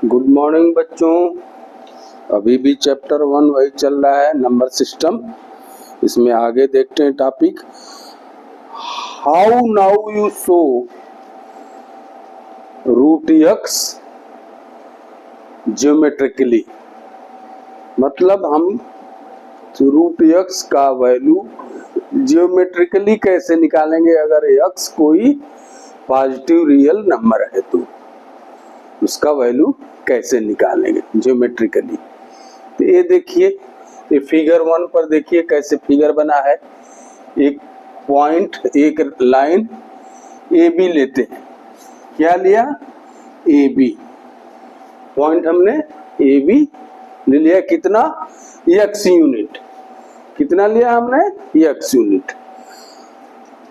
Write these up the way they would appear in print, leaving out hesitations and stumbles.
Good morning बच्चों। अभी भी चैप्टर 1 वही चल रहा है, नंबर सिस्टम। इसमें आगे देखते हैं topic how now you show root x geometrically. मतलब हम रूट एक्स का वैल्यू ज्योमेट्रिकली कैसे निकालेंगे। अगर एक्स कोई पॉजिटिव रियल नंबर है तो उसका वैल्यू कैसे निकालेंगे ज्योमेट्रिकली। तो ये देखिए, ये फिगर 1 पर देखिए कैसे फिगर बना है। एक पॉइंट, एक लाइन ए बी लेते हैं। क्या लिया? ए बी पॉइंट हमने ए बी ले लिया। कितना? X unit. कितना लिया हमने? X unit.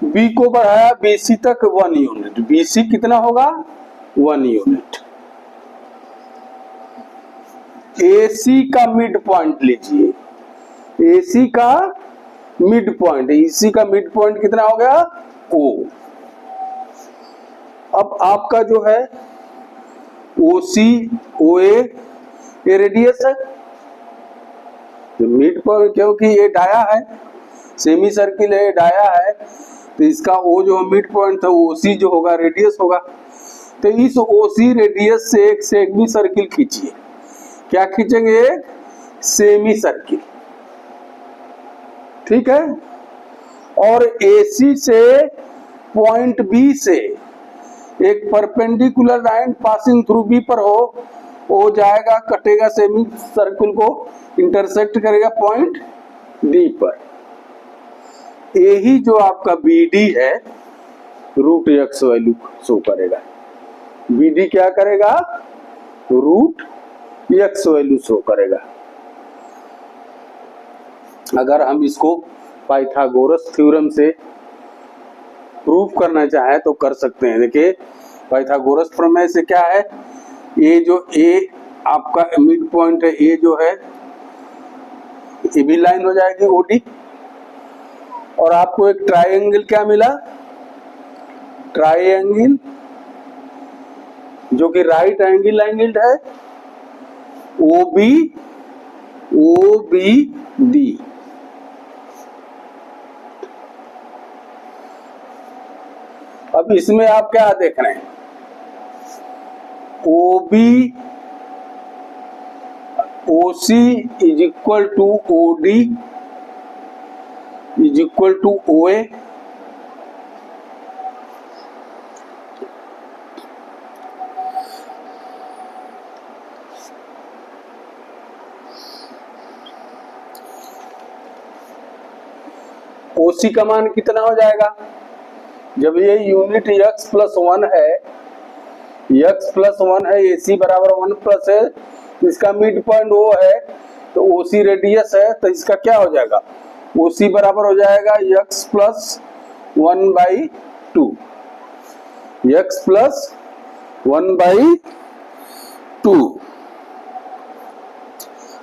बी को बढ़ाया बी सी तक 1 यूनिट। बी सी कितना होगा? 1 यूनिट। AC का मिड पॉइंट लीजिए। AC का मिड पॉइंट, EC का मिड पॉइंट कितना हो गया? O। अब आपका जो है OC OA ये रेडियस है। मिड पॉइंट क्योंकि ये डाया है, सेमी सर्किल है, डाया है, तो इसका O जो मिड पॉइंट था OC जो होगा रेडियस होगा। तो इस OC रेडियस से एक सेमी सर्किल खींचिए। क्या खींचेंगे? एक सेमी सर्किल। ठीक है। और AC से पॉइंट B से एक perpendicular line passing through B पर हो जाएगा, कटेगा, सेमी सर्किल को इंटरसेक्ट करेगा पॉइंट D पर। यही जो आपका BD है रूट एक्स वैल्यू शो करेगा। BD क्या करेगा? रूट एक्स वैल्यू शो करेगा। अगर हम इसको पाइथागोरस थ्योरम से प्रूफ करना चाहे तो कर सकते हैं। देखिए पाइथागोरस प्रमेय से क्या है, ये जो ए आपका मिड पॉइंट है, ये जो है ये भी लाइन हो जाएगी OD। और आपको एक ट्राइंगल क्या मिला? ट्राइंगल जो कि राइट एंगल एंगल्ड है, OBD। अब इसमें आप क्या देख रहे हैं? OC is equal to OD is equal to OA। OC का मान कितना हो जाएगा? जब ये यूनिट x प्लस 1 है, x प्लस 1 है, AC बराबर 1 प्लस है, इसका मिड पॉइंट वो है, तो OC रेडियस है, तो इसका क्या हो जाएगा? OC बराबर हो जाएगा x प्लस 1/2। x plus 1/2।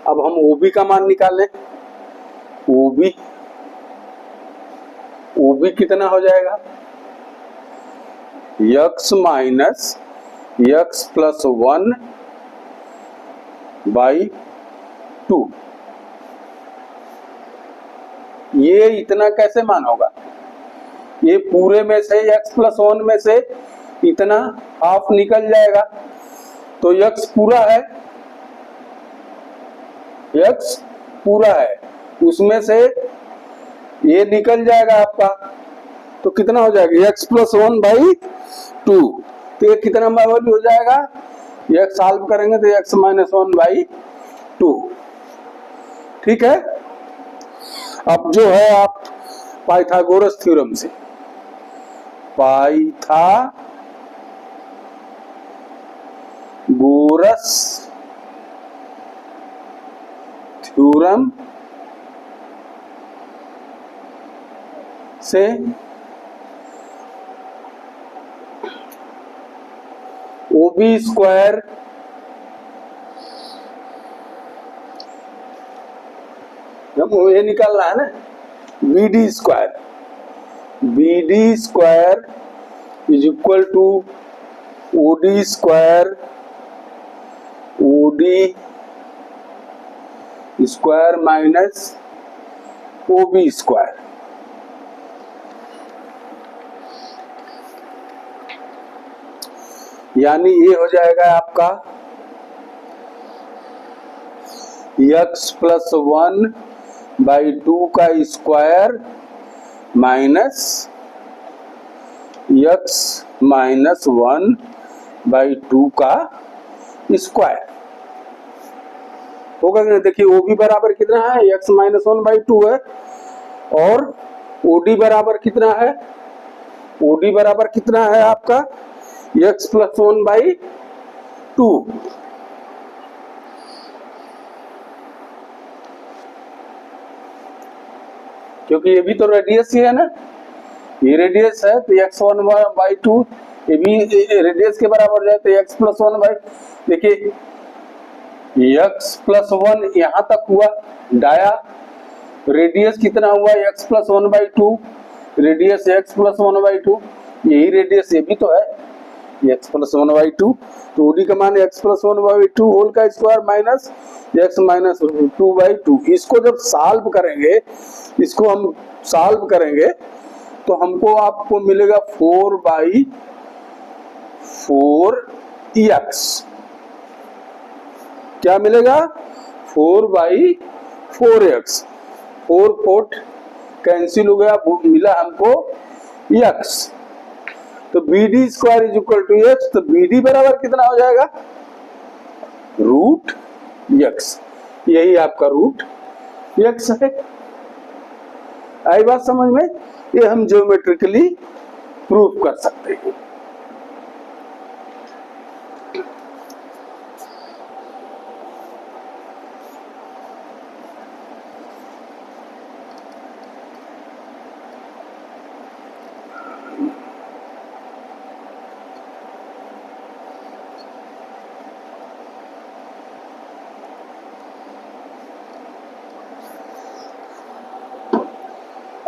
अब हम OB का मान निकालें। OB कितना हो जाएगा? x minus x plus 1/2। ये इतना कैसे मान होगा? ये पूरे में से x प्लस 1 में से इतना हाफ निकल जाएगा, तो x पूरा है, x पूरा है, उसमें से ये निकल जाएगा आपका, तो कितना हो जाएगा? x plus 1/2। तो ये कितना वैल्यू हो जाएगा? x सॉल्व करेंगे तो x माइनस 1/2। ठीक है। अब जो है आप पाइथागोरस थ्योरम से, पाइथागोरस थ्योरम से OB स्क्वायर ये निकालना है ना, BD square is equal to OD square OD square minus OB square. यानी ये हो जाएगा आपका x+1/2 का स्क्वायर माइनस x-1/2 का स्क्वायर होगा कि नहीं। देखिए OB बराबर कितना है, x-1/2 है, और OD बराबर कितना है, OD बराबर कितना है आपका x+1/2। क्योंकि ये भी तो रेडियस ही है ना, ये रेडियस है तो x1/2 ये भी रेडियस के बराबर जाए तो x+1/, देखिए x+1 यहां तक हुआ डाया, रेडियस कितना हुआ x+1/2, रेडियस x+1/2, यही रेडियस ये भी तो है x+1/2। तो OD का मान x+1/2 होल का स्क्वायर माइनस x-2/2। इसको जब सॉल्व करेंगे, इसको हम सॉल्व करेंगे तो हमको आपको मिलेगा 4/4x। क्या मिलेगा 4/4x। 4 कैंसिल हो गया, मिला हमको x। तो BD square is equal to x, तो BD बराबर कितना हो जाएगा √x। यही आपका √x है। आई बात समझ में, ये हम ज्योमेट्रिकली प्रूव कर सकते हैं।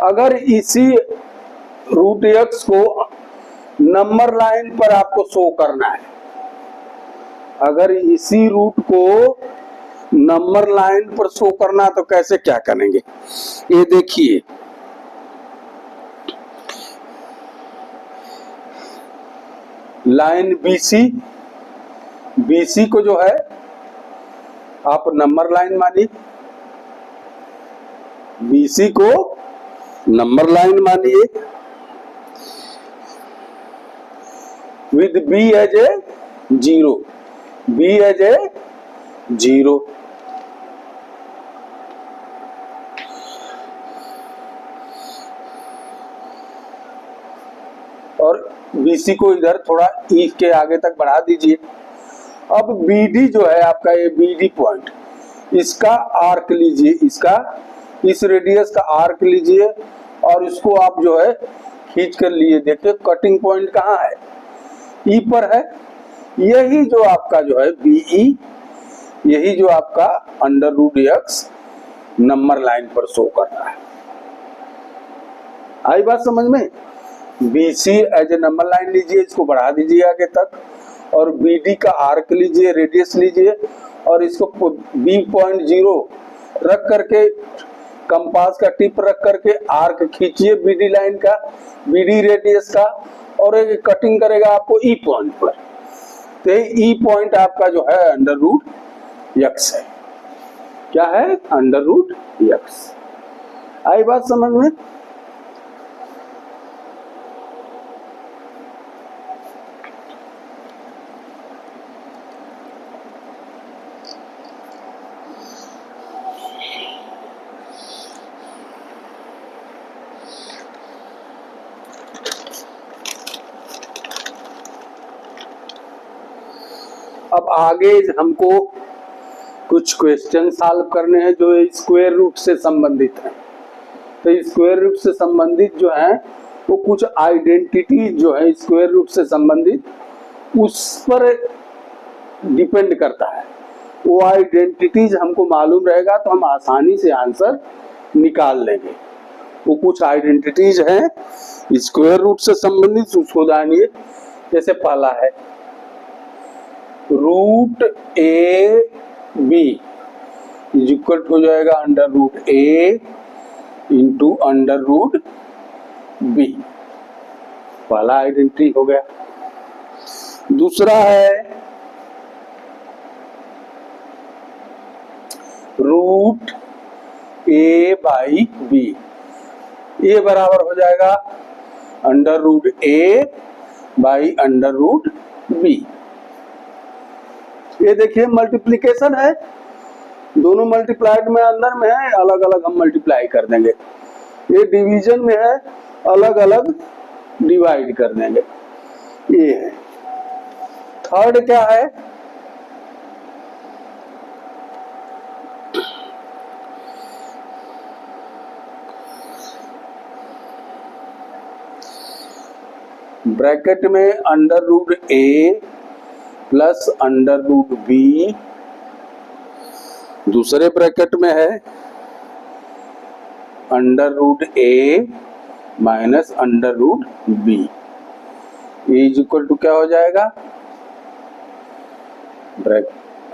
अगर इसी √x को नंबर लाइन पर आपको शो करना है, अगर इसी रूट को नंबर लाइन पर शो करना तो कैसे क्या करेंगे, ये देखिए लाइन BC को जो है आप नंबर लाइन मानिए, BC को नंबर लाइन मानिए विद B as a 0, B as a 0। और BC को इधर थोड़ा E के आगे तक बढ़ा दीजिए। अब BD जो है आपका, ये BD पॉइंट, इसका आर्क लीजिए, इसका इस रेडियस का आर्क लीजिए और इसको आप जो है खींच कर लिए। देखिए कटिंग पॉइंट कहाँ है, E पर है। यही जो आपका जो है BE, यही जो आपका √x नंबर लाइन पर शो कर रहा है। आई बात समझ में। BC as a number line लीजिए, इसको बढ़ा दीजिए आगे तक, और BD का आर्क लीजिए, रेडियस लीजिए, और इसको B.0 रख करके, कंपास का टिप रख करके आर्क खींचिए BD लाइन का, BD रेडियस का, और एक कटिंग करेगा आपको E पॉइंट पर। तो E पॉइंट आपका जो है √x है। क्या है, √x। आई बात समझ में। अब आगे हमको कुछ क्वेश्चन सॉल्व करने हैं जो स्क्वायर रूट से संबंधित हैं। तो स्क्वायर रूट से संबंधित जो है वो कुछ आइडेंटिटी जो है स्क्वायर रूट से संबंधित, उस पर डिपेंड करता है। वो आइडेंटिटीज हमको मालूम रहेगा तो हम आसानी से आंसर निकाल लेंगे। वो कुछ आइडेंटिटीज हैं स्क्वायर रूट से संबंधित, उसको जानिए। जैसे पहला है root A b is equal हो जाएगा अंडर रूट ए इंटू अंडर रूट बी। पहला आइडेंटिटी हो गया। दूसरा है root a by b, a बराबर हो जाएगा under root a by under root b. ये देखिए मल्टीप्लीकेशन है, दोनों मल्टीप्लाइड में अंदर में है, अलग अलग हम मल्टीप्लाई कर देंगे। ये डिवीजन में है, अलग अलग डिवाइड कर देंगे। ये है। थर्ड क्या है, ब्रैकेट में अंडर रूट ए प्लस अंडर रूट बी, दूसरे ब्रैकेट में है under root A minus under root b is equal to क्या हो जाएगा,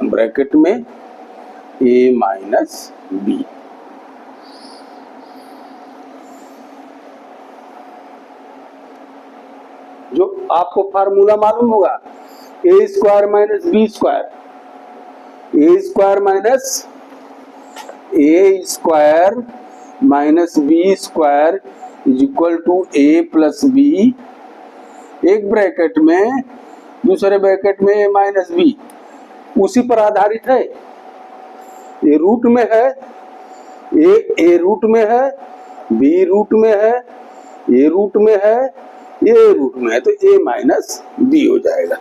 ब्रैकेट में ए माइनस बी। जो आपको फार्मूला मालूम होगा, A square minus B square, A square minus A square minus B square is equal to A plus B, एक bracket में दूसरे ब्रैकेट में ए माइनस बी, उसी पर आधारित है। ए रूट में है, ए रूट में है, बी रूट में है, ए रूट में है, ये रूट में है, तो ए माइनस बी हो जाएगा।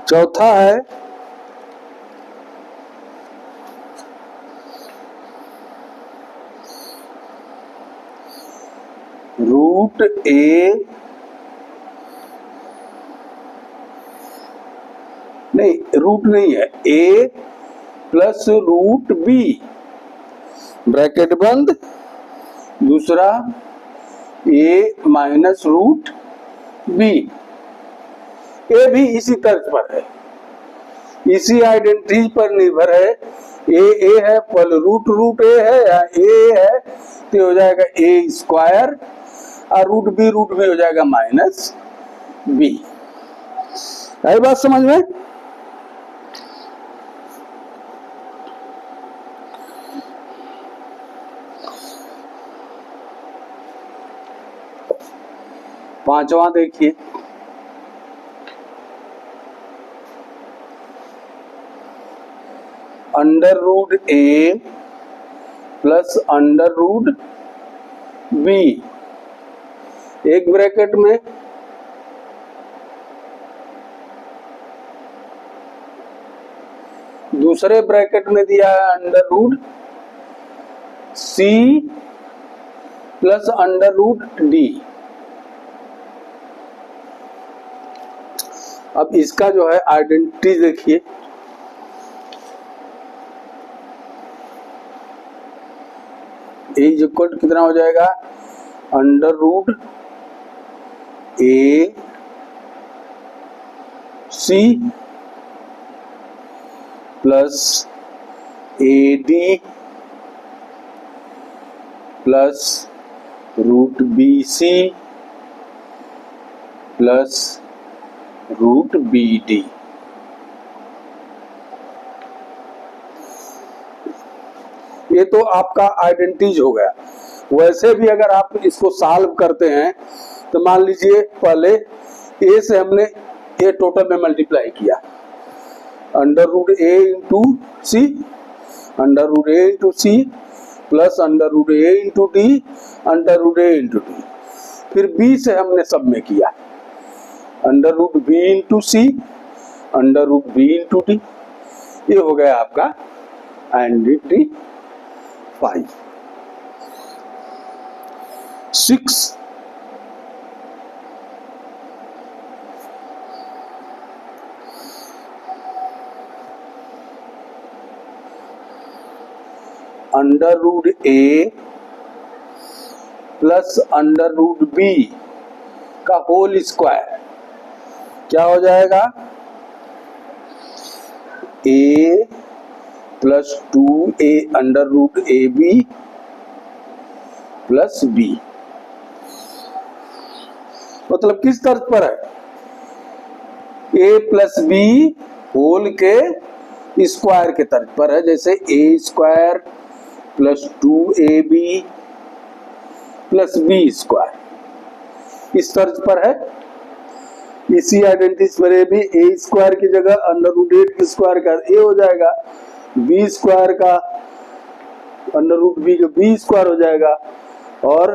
चौथा है रूट ए, नहीं रूट नहीं है, ए प्लस रूट बी, ब्रैकेट बंद, दूसरा ए माइनस रूट बी। ए भी इसी तर्ज पर है, इसी आइडेंटिटी पर निर्भर है। ए है पल रूट रूट ए है, या ए है तो हो जाएगा ए स्क्वायर, और रूट बी हो जाएगा माइनस बी। आई बात समझ में? पांचवा देखिए, अंडर रूट ए प्लस अंडर रूट बी, एक ब्रैकेट में दूसरे ब्रैकेट में दिया है under root c plus under root d. अब इसका जो है आइडेंटिटी देखिए, इज इक्वल टू कितना हो जाएगा, under root a c plus a d plus root b c plus root b d. ये तो आपका आइडेंटिटीज हो गया। वैसे भी अगर आप इसको सॉल्व करते हैं तो मान लीजिए पहले ए से हमने ए टोटल में मल्टीप्लाई किया, अंडर रूट ए इंटू सी, अंडर रूट ए into C plus under root ए इंटू डी, अंडर रूट ए इंटू डी। फिर बी से हमने सब में किया, under root B into C, under root B into D. ये हो गया आपका आइडेंटिटी 5। 6 6 अंडर रूट ए प्लस अंडर रूट बी का होल स्क्वायर क्या हो जाएगा, A plus 2a under root A B plus b. मतलब किस तर्ज पर है, a प्लस बी होल के स्क्वायर के तर्ज पर है, जैसे a square plus 2ab plus B square, इस तर्ज पर है। इसी आइडेंटिटी पर भी a स्क्वायर की जगह अंडर रूट 8 स्क्वायर का a हो जाएगा, b स्क्वायर का अंडर रूट b का b स्क्वायर हो जाएगा, और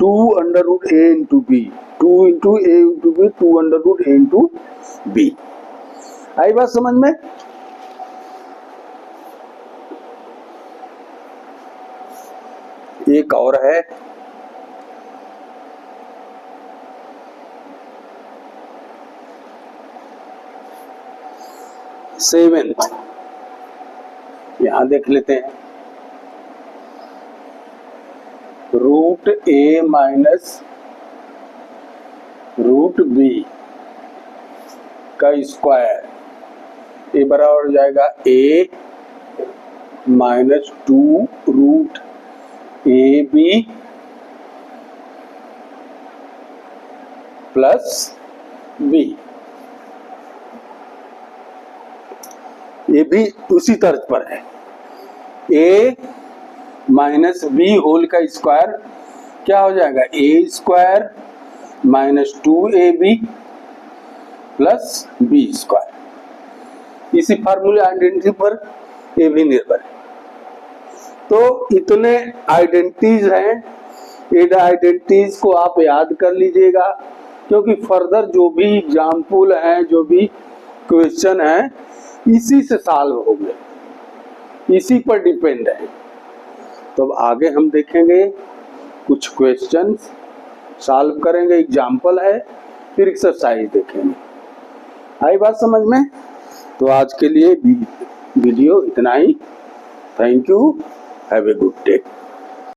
2 under root a into B, 2 into a into B, 2 under root a into B. आई बात समझ में? एक और है, सेवेंथ, यहां देख लेते हैं। रूट ए माइनस रूट बी का स्क्वायर, ए बराबर हो जाएगा A minus 2 root A B plus B. ये भी उसी तर्ज पर है, a माइनस बी होल का स्क्वायर क्या हो जाएगा, A square minus 2ab plus B square. इसी फार्मूले आइडेंटिटी पर ये भी निर्भर है। तो इतने आइडेंटिटीज हैं, इन आइडेंटिटीज को आप याद कर लीजिएगा, क्योंकि फर्दर जो भी एग्जाम्पल हैं, जो भी क्वेश्चन हैं, इसी से सॉल्व होंगे, इसी पर डिपेंड है। तो अब आगे हम देखेंगे कुछ क्वेश्चंस सॉल्व करेंगे, एग्जाम्पल है, फिर एक्सरसाइज देखेंगे। आई बात समझ में? तो आज के लिए वीडियो इतना ही। Thank you, have a good day.